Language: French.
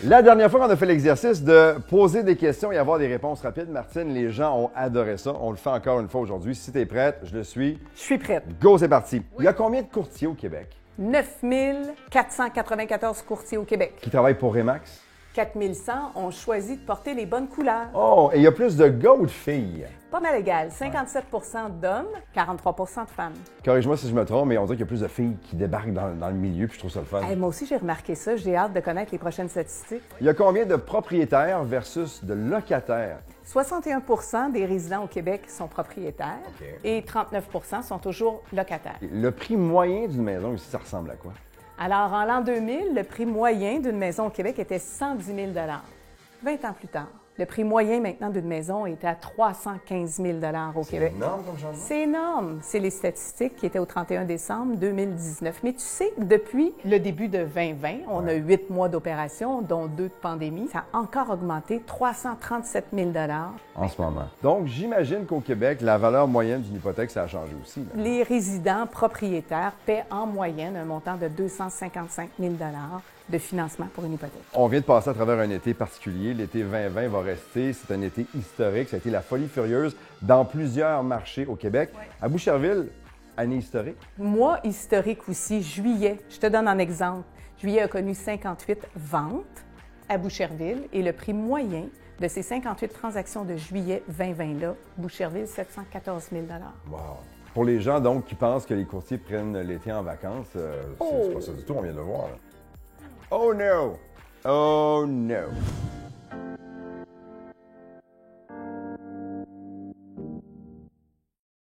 La dernière fois qu'on a fait l'exercice de poser des questions et avoir des réponses rapides, Martine, les gens ont adoré ça. On le fait encore une fois aujourd'hui. Si tu es prête, je le suis. Je suis prête. Go, c'est parti. Il y a combien de courtiers au Québec 9 494 courtiers au Québec. qui travaillent pour Remax? 4 100 ont choisi de porter les bonnes couleurs. Oh, et il y a plus de gars ou de filles? Pas mal égal. 57 d'hommes, 43 de femmes. Corrige-moi si je me trompe, mais on dirait qu'il y a plus de filles qui débarquent dans le milieu, puis je trouve ça le fun. Hey, moi aussi, j'ai remarqué ça. J'ai hâte de connaître les prochaines statistiques. Il y a combien de propriétaires versus de locataires? 61 des résidents au Québec sont propriétaires OK. et 39 sont toujours locataires. Le prix moyen d'une maison ici, ça ressemble à quoi? Alors, en l'an 2000, le prix moyen d'une maison au Québec était 110 000 20 ans plus tard, le prix moyen maintenant d'une maison est à 315 000 au Québec. C'est énorme comme changement. C'est énorme. C'est les statistiques qui étaient au 31 décembre 2019. Mais tu sais, depuis le début de 2020, on a 8 mois d'opération, dont 2 de pandémie. Ça a encore augmenté 337 000 En ce moment. Donc, j'imagine qu'au Québec, la valeur moyenne d'une hypothèque, ça a changé aussi. Là. Les résidents propriétaires paient en moyenne un montant de 255 000 de financement pour une hypothèque. On vient de passer à travers un été particulier. L'été 2020 va rester. C'est un été historique. Ça a été la folie furieuse dans plusieurs marchés au Québec. À Boucherville, année historique. Mois historique aussi, juillet. Je te donne un exemple. Juillet a connu 58 ventes à Boucherville et le prix moyen de ces 58 transactions de juillet 2020-là, Boucherville, 714 000 Wow. Pour les gens donc qui pensent que les courtiers prennent l'été en vacances, c'est pas ça du tout, on vient de le voir. Là. Oh no! Oh no!